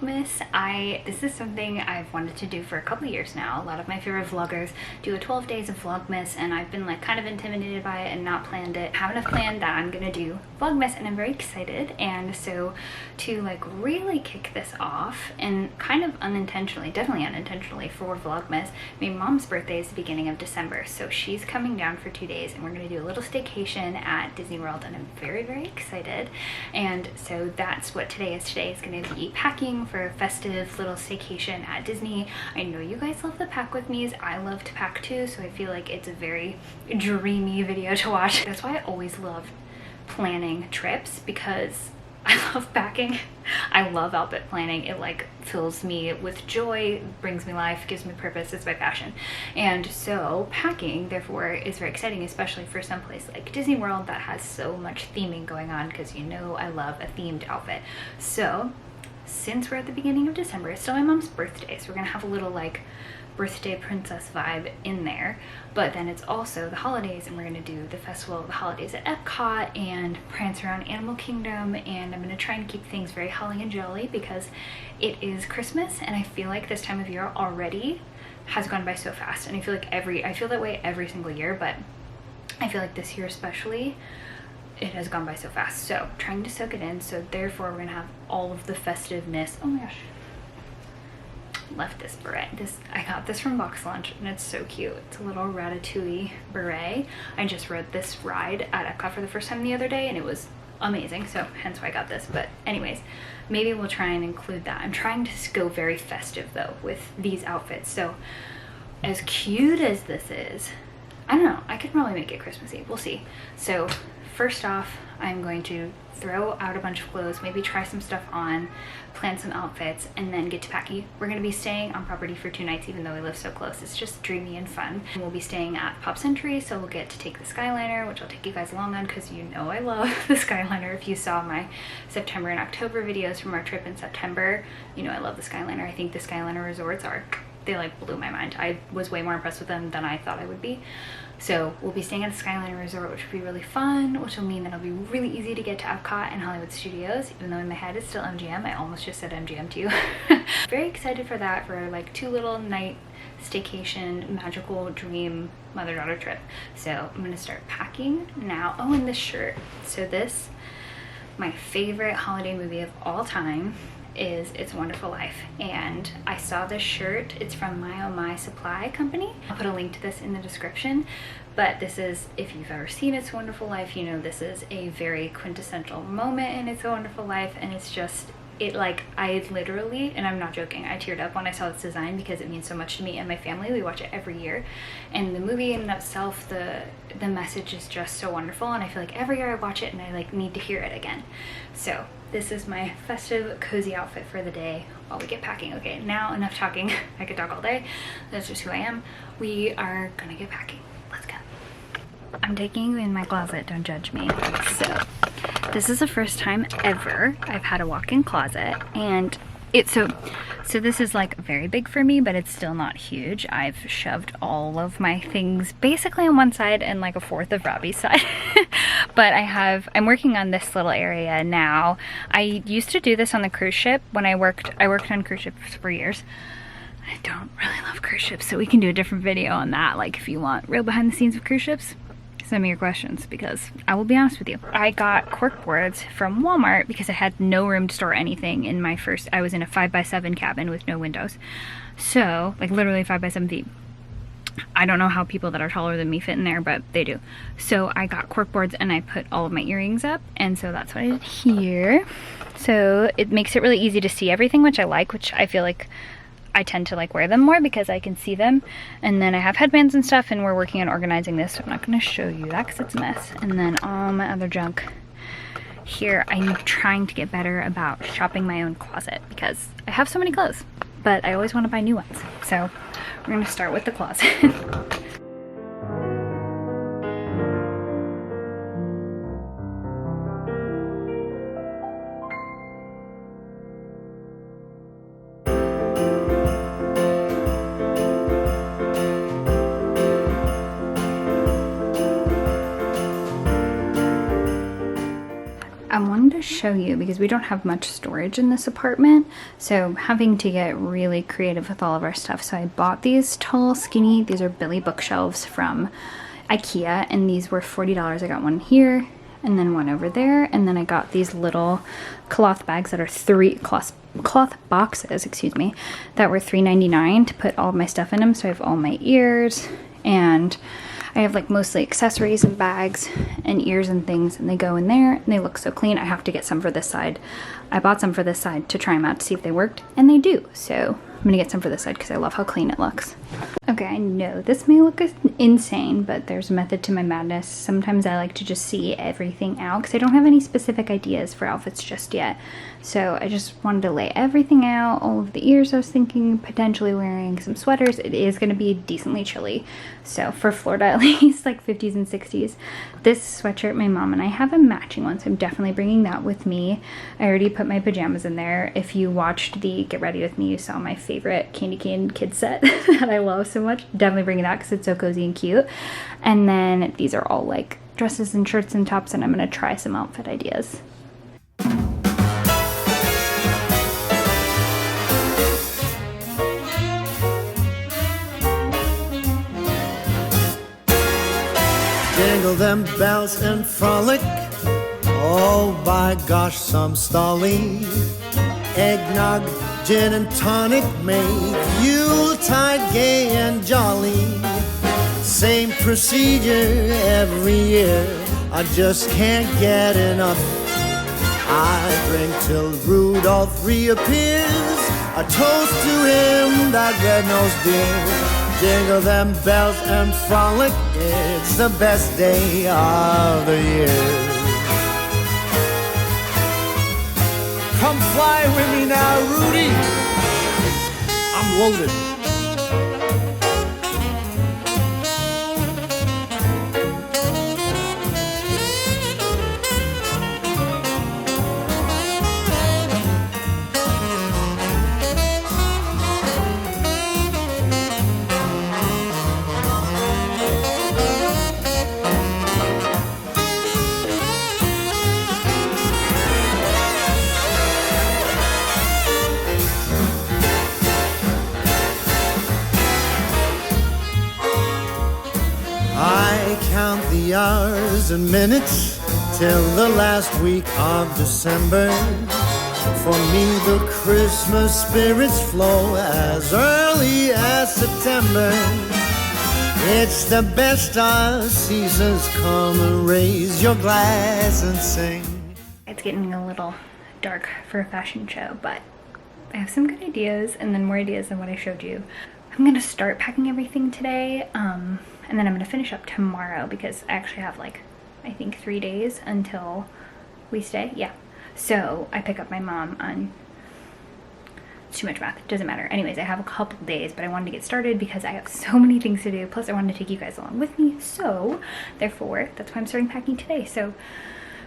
Vlogmas. This is something I've wanted to do for a couple years now. A lot of my favorite vloggers do a 12 days of Vlogmas, and I've been like kind of intimidated by it and not planned it. I have enough planned that I'm gonna do Vlogmas, and I'm very excited. And so to like really kick this off, and kind of unintentionally, definitely unintentionally for Vlogmas, my mom's birthday is the beginning of December, so she's coming down for 2 days, and we're gonna do a little staycation at Disney World, and I'm very, very excited. And so that's what today is. Today is going to be packing for a festive little staycation at Disney. I know you guys love the pack with me's. I love to pack too, so I feel like it's a very dreamy video to watch. That's why I always love planning trips, because I love packing. I love outfit planning. It like fills me with joy, brings me life, gives me purpose. It's my passion. And so packing therefore is very exciting, especially for some place like Disney World that has so much theming going on, because you know I love a themed outfit. So since we're at the beginning of December, it's still my mom's birthday, so we're gonna have a little like birthday princess vibe in there, but then it's also the holidays, and we're gonna do the festival of the holidays at Epcot and prance around Animal Kingdom, and I'm gonna try and keep things very holly and jolly because it is Christmas, and I feel like this time of year already has gone by so fast. And I feel like I feel that way every single year, but I feel like this year especially, it has gone by so fast. So trying to soak it in, so therefore we're gonna have all of the festiveness. Oh my gosh, left this beret. I got this from Box Lunch, and it's so cute. It's a little ratatouille beret. I just rode this ride at Epcot for the first time the other day, and it was amazing, so hence why I got this. But anyways, maybe we'll try and include that. I'm trying to go very festive though with these outfits. So as cute as this is, I don't know, I could probably make it Christmassy. We'll see. So first off, I'm going to throw out a bunch of clothes, maybe try some stuff on, plan some outfits, and then get to packing. We're going to be staying on property for 2 nights, even though we live so close. It's just dreamy and fun. And we'll be staying at Pop Century, so we'll get to take the Skyliner, which I'll take you guys along on, because you know I love the Skyliner. If you saw my September and October videos from our trip in September, you know I love the Skyliner. I think the Skyliner resorts they like blew my mind. I was way more impressed with them than I thought I would be. So we'll be staying at the Skyliner Resort, which will be really fun, which will mean that it'll be really easy to get to Epcot and Hollywood Studios, even though in my head it's still MGM. I almost just said MGM too. Very excited for that, for like 2 little night staycation, magical dream mother-daughter trip. So I'm gonna start packing now. Oh, and this shirt. So this, my favorite holiday movie of all time, is It's a Wonderful Life, and I saw this shirt. It's from My Oh My Supply Company. I'll put a link to this in the description, but this is, if you've ever seen It's a Wonderful Life, you know this is a very quintessential moment in It's a Wonderful Life, and it's just, it like, I literally, and I'm not joking, I teared up when I saw this design because it means so much to me and my family. We watch it every year, and the movie in itself, the message is just so wonderful, and I feel like every year I watch it and I like need to hear it again. So this is my festive cozy outfit for the day while we get packing. Okay, now enough talking. I could talk all day. That's just who I am. We are gonna get packing. Let's go. I'm taking you in my closet, don't judge me. So this is the first time ever I've had a walk-in closet, and so this is like very big for me, but it's still not huge. I've shoved all of my things basically on one side and like a fourth of Robbie's side. But I'm working on this little area now. I used to do this on the cruise ship when I worked on cruise ships for years. I don't really love cruise ships, so we can do a different video on that. Like if you want real behind the scenes of cruise ships, send me your questions, because I will be honest with you. I got cork boards from Walmart because I had no room to store anything in my I was in a 5x7 cabin with no windows. So like literally 5x7 feet. I don't know how people that are taller than me fit in there, but they do. So I got cork boards and I put all of my earrings up, and so that's what I did here. So it makes it really easy to see everything, which I like, which I feel like I tend to like wear them more because I can see them. And then I have headbands and stuff, and we're working on organizing this, so I'm not going to show you that because it's a mess. And then all my other junk here. I'm trying to get better about shopping my own closet because I have so many clothes, but I always want to buy new ones. So we're going to start with the closet. show you because we don't have much storage in this apartment, so having to get really creative with all of our stuff. So I bought these tall, skinny, these are Billy bookshelves from IKEA, and these were $40. I got one here and then one over there, and then I got these little cloth bags that are cloth boxes, excuse me, that were $3.99 to put all of my stuff in them. So I have all my ears, and I have like mostly accessories and bags and ears and things, and they go in there and they look so clean. I have to get some for this side. I bought some for this side to try them out to see if they worked, and they do. So I'm gonna get some for this side because I love how clean it looks. Okay, I know this may look insane, but there's a method to my madness. Sometimes I like to just see everything out because I don't have any specific ideas for outfits just yet. So I just wanted to lay everything out, all of the ears I was thinking, potentially wearing some sweaters. It is gonna be decently chilly. So for Florida at least, like 50s and 60s. This sweatshirt, my mom and I have a matching one, so I'm definitely bringing that with me. I already put my pajamas in there. If you watched the Get Ready With Me, you saw my favorite candy cane kid set that I love so much. Definitely bringing that because it's so cozy and cute. And then these are all like dresses and shirts and tops, and I'm gonna try some outfit ideas. Jingle them bells and frolic. Oh, by gosh, some stolly. Eggnog, gin and tonic make Yuletide gay and jolly. Same procedure every year, I just can't get enough. I drink till Rudolph reappears, a toast to him, that red-nosed dear. Jingle them bells and frolic, it's the best day of the year. Come fly with me now, Rudy. I'm loaded. Count the hours and minutes till the last week of December. For me the Christmas spirits flow as early as September. It's the best of seasons, come and raise your glass and sing. It's getting a little dark for a fashion show, but I have some good ideas, and then more ideas than what I showed you. I'm gonna start packing everything today, and then I'm gonna finish up tomorrow because I actually have like, I think 3 days until we stay. Yeah. So I pick up my mom on, it's too much math, it doesn't matter. Anyways, I have a couple days, but I wanted to get started because I have so many things to do. Plus I wanted to take you guys along with me. So therefore, that's why I'm starting packing today. So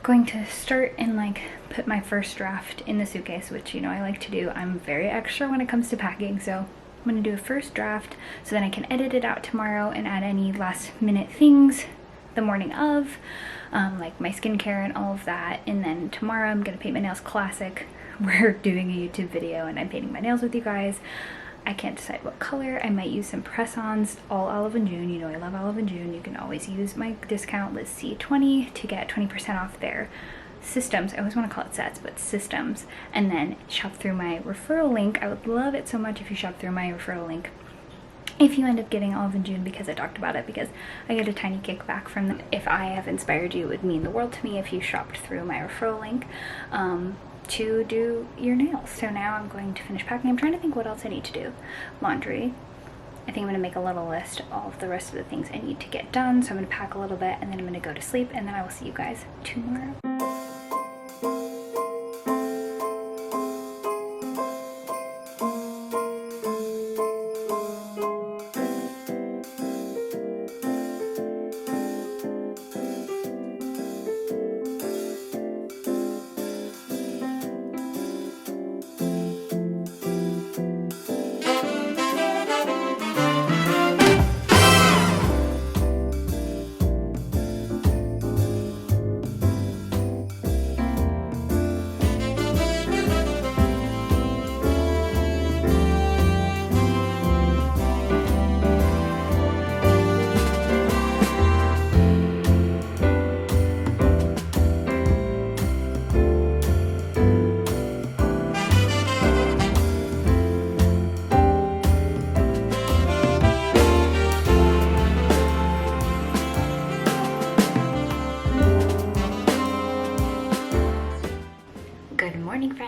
going to start and like put my first draft in the suitcase, which you know I like to do. I'm very extra when it comes to packing. So I'm gonna do a first draft so then I can edit it out tomorrow and add any last minute things the morning of, like my skincare and all of that. And then tomorrow I'm gonna paint my nails classic. We're doing a YouTube video and I'm painting my nails with you guys. I can't decide what color. I might use some press-ons, all Olive and June. You know I love Olive and June. You can always use my discount Liz C20 to get 20% off their systems. I always want to call it sets, but systems. And then shop through my referral link. I would love it so much if you shop through my referral link, if you end up getting Olive and June, because I talked about it, because I get a tiny kickback from them. If I have inspired you, it would mean the world to me if you shopped through my referral link to do your nails. So now I'm going to finish packing. I'm trying to think what else I need to do. Laundry. I think I'm gonna make a little list of all of the rest of the things I need to get done. So I'm gonna pack a little bit and then I'm gonna go to sleep, and then I will see you guys tomorrow.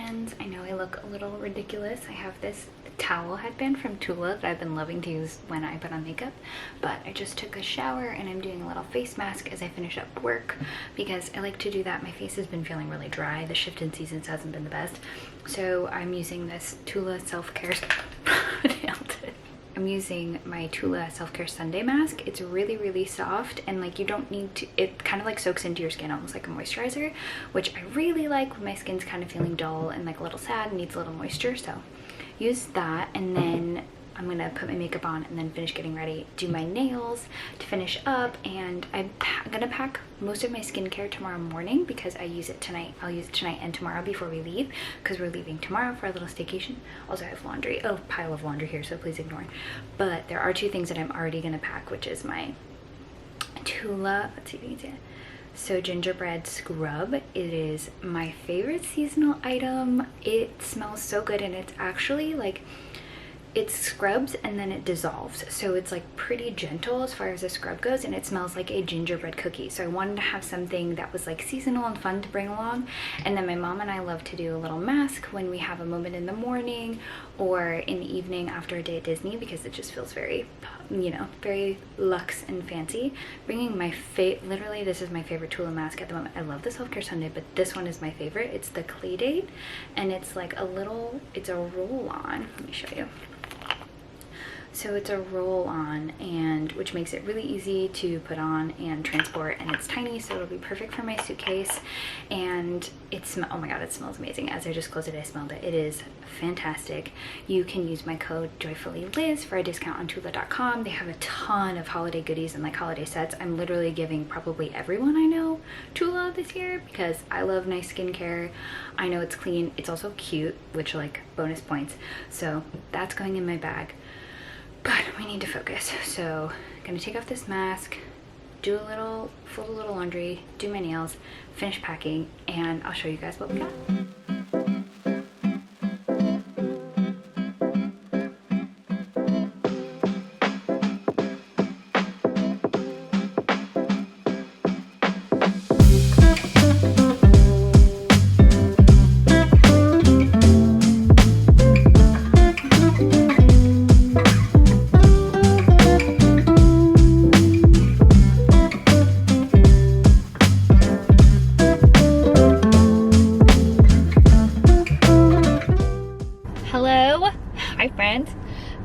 headbands. I know I look a little ridiculous. I have this towel headband from Tula that I've been loving to use when I put on makeup, but I just took a shower and I'm doing a little face mask as I finish up work because I like to do that. My face has been feeling really dry. The shift in seasons hasn't been the best, so I'm using this Tula self-care nailed it. I'm using my Tula self-care Sunday mask. It's really soft, and like you don't need to, it kind of like soaks into your skin almost like a moisturizer, which I really like when my skin's kind of feeling dull and like a little sad and needs a little moisture. So use that, and then I'm gonna put my makeup on and then finish getting ready, do my nails to finish up, and I'm gonna pack most of my skincare tomorrow morning because I use it tonight. I'll use it tonight and tomorrow before we leave because we're leaving tomorrow for a little staycation. Also, I have laundry, a pile of laundry here, so please ignore. But there are two things that I'm already gonna pack, which is my Tula, let's see if you can see it. So gingerbread scrub. It is my favorite seasonal item. It smells so good, and it's actually like, it scrubs and then it dissolves, so it's like pretty gentle as far as the scrub goes, and it smells like a gingerbread cookie. So I wanted to have something that was like seasonal and fun to bring along. And then my mom and I love to do a little mask when we have a moment in the morning or in the evening after a day at Disney, because it just feels very, you know, very luxe and fancy. Bringing my literally this is my favorite Tula mask at the moment. I love the self-care Sunday, but this one is my favorite. It's the Clay Date, and it's like a little, it's a roll-on. Let me show you. So it's a roll-on, and which makes it really easy to put on and transport, and it's tiny, so it'll be perfect for my suitcase. And it's, oh my god, it smells amazing. As I just closed it, I smelled it. It is fantastic. You can use my code Joyfully Liz for a discount on Tula.com. They have a ton of holiday goodies and like holiday sets. I'm literally giving probably everyone I know Tula this year because I love nice skincare. I know it's clean. It's also cute, which like bonus points. So that's going in my bag. But we need to focus, so I'm gonna take off this mask, do a little, fold a little laundry, do my nails, finish packing, and I'll show you guys what we got.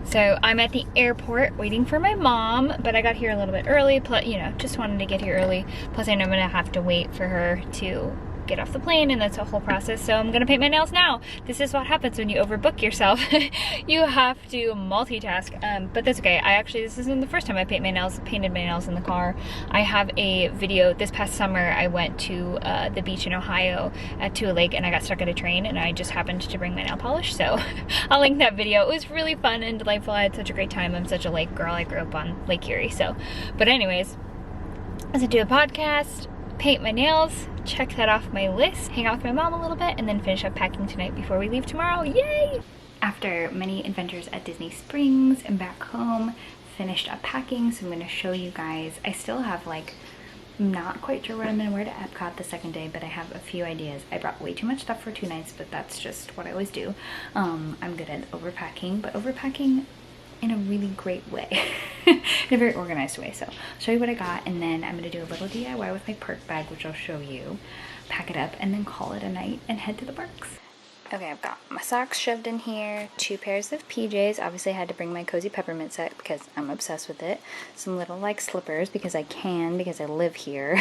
So I'm at the airport waiting for my mom, but I got here a little bit early, plus, you know, just wanted to get here early. Plus I know I'm gonna have to wait for her to get off the plane, and that's a whole process. So I'm gonna paint my nails now. This is what happens when you overbook yourself. You have to multitask, but that's okay. This isn't the first time I painted my nails in the car. I have a video this past summer. I went to the beach in Ohio to a lake, and I got stuck at a train, and I just happened to bring my nail polish. So I'll link that video. It was really fun and delightful. I had such a great time. I'm such a lake girl. I grew up on Lake Erie. So, but anyways, as I do a podcast, paint my nails, check that off my list, hang out with my mom a little bit, and then finish up packing tonight before we leave tomorrow. Yay! After many adventures at Disney Springs and back home, finished up packing, so I'm going to show you guys. I still have like, I'm not quite sure what I'm going to wear to Epcot the second day, but I have a few ideas. I brought way too much stuff for 2 nights, but that's just what I always do. I'm good at overpacking, but overpacking in a really great way. In a very organized way. So I'll show you what I got, and then I'm going to do a little DIY with my park bag, which I'll show you, pack it up, and then call it a night and head to the parks. Okay, I've got my socks shoved in here, 2 pairs of PJs. Obviously I had to bring my cozy peppermint set because I'm obsessed with it. Some little like slippers because I live here.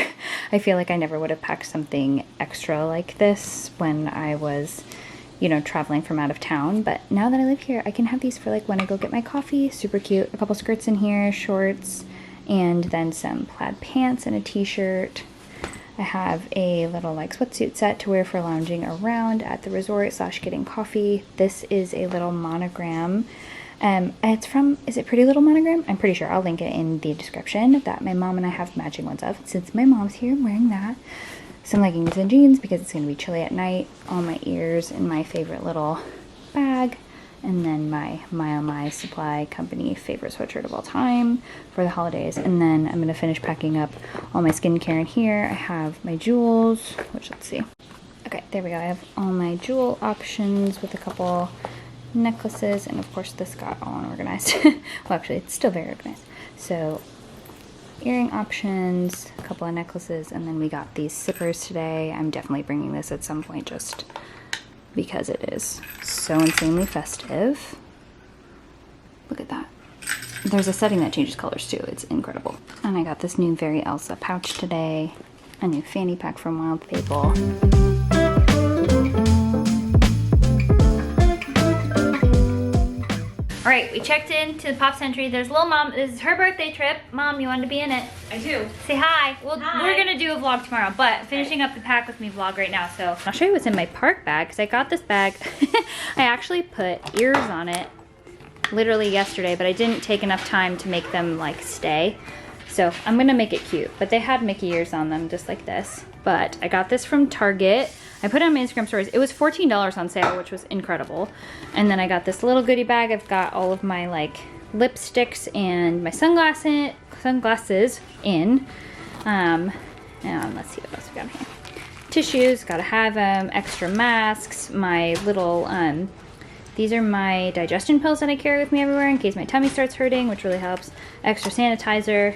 I feel like I never would have packed something extra like this when I was, you know, traveling from out of town, but now that I live here, I can have these for like when I go get my coffee. Super cute. A couple skirts in here, shorts, and then some plaid pants and a t-shirt. I have a little like sweatsuit set to wear for lounging around at the resort / getting coffee. This is a little monogram. It's from, is it Pretty Little Monogram? I'm pretty sure. I'll link it in the description, that my mom and I have matching ones of. Since my mom's here, I'm wearing that. Some leggings and jeans because it's going to be chilly at night. All my ears in my favorite little bag. And then my My Supply Company favorite sweatshirt of all time for the holidays. And then I'm going to finish packing up all my skincare in here. I have my jewels, which let's see. Okay, there we go. I have all my jewel options with a couple necklaces, and of course this got all unorganized. Well, actually, it's still very organized. So, earring options, a couple of necklaces, and then we got these zippers today. I'm definitely bringing this at some point just because it is so insanely festive. Look at that. There's a setting that changes colors too. It's incredible. And I got this new Very Elsa pouch today. A new fanny pack from Wild Fable. All right, we checked in to the Pop Century. There's little mom. This is her birthday trip. Mom, you wanted to be in it. I do. Say hi. Well, hi. We're gonna do a vlog tomorrow, but finishing up the pack with me vlog right now. So I'll show you what's in my park bag, because I got this bag. I actually put ears on it literally yesterday, but I didn't take enough time to make them like stay. So I'm gonna make it cute, but they had Mickey ears on them just like this. But I got this from Target. I put it on my Instagram stories. It was $14 on sale, which was incredible. And then I got this little goodie bag. I've got all of my like lipsticks and my sunglasses in. And let's see what else we got here. Tissues, gotta have them. Extra masks. My little these are my digestion pills that I carry with me everywhere in case my tummy starts hurting, which really helps. Extra sanitizer.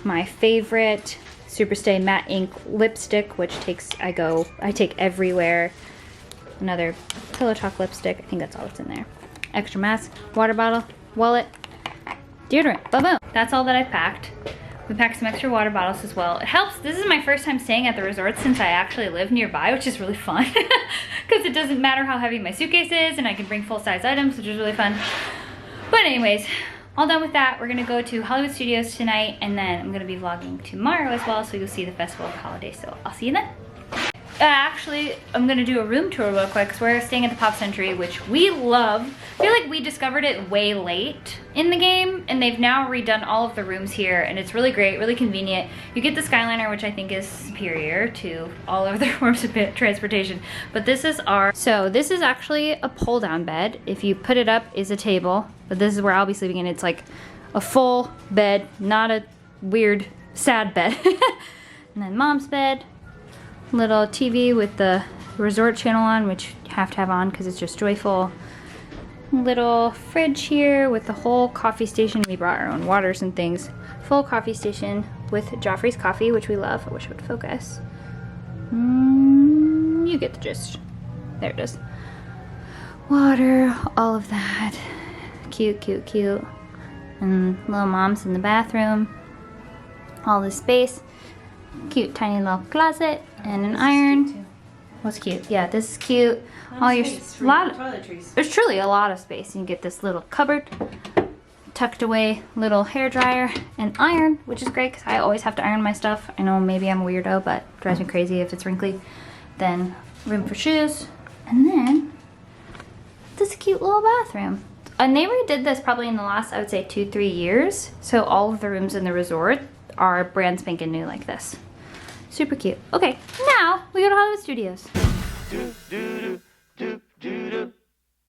My favorite Superstay Matte Ink lipstick, which I take everywhere. Another Pillow Talk lipstick. I think that's all that's in there. Extra mask, water bottle, wallet, deodorant. Boom, boom. That's all that I packed. We packed some extra water bottles as well. It helps. This is my first time staying at the resort since I actually live nearby, which is really fun. Because it doesn't matter how heavy my suitcase is, and I can bring full-size items, which is really fun. But anyways, all done with that. We're gonna go to Hollywood Studios tonight, and then I'm gonna be vlogging tomorrow as well, so you'll see the Festival of Holiday. So I'll see you then. Actually, I'm gonna do a room tour real quick because we're staying at the Pop Century, which we love. I feel like we discovered it way late in the game, and they've now redone all of the rooms here, and it's really great, really convenient. You get the Skyliner, which I think is superior to all of the forms of transportation. But this is this is actually a pull-down bed. If you put it up, is a table, but this is where I'll be sleeping, and it's like a full bed, not a weird, sad bed. And then mom's bed. Little TV with the resort channel on, which you have to have on because it's just joyful. Little fridge here with the whole coffee station. We brought our own waters and things. Full coffee station with Joffrey's coffee, which we love. I wish it would focus. You get the gist. There it is. Water, all of that. Cute, cute, cute. And little mom's in the bathroom. All this space. Cute tiny little closet and an iron. What's cute? Yeah, this is cute. All your toiletries. There's truly a lot of space. You get this little cupboard, tucked away little hair dryer and iron, which is great because I always have to iron my stuff. I know maybe I'm a weirdo, but it drives me crazy if it's wrinkly. Then room for shoes, and then this cute little bathroom. And they redid this probably in the last, I would say, 2-3 years. So all of the rooms in the resort are brand spanking new like this. Super cute. Okay, now we go to Hollywood Studios.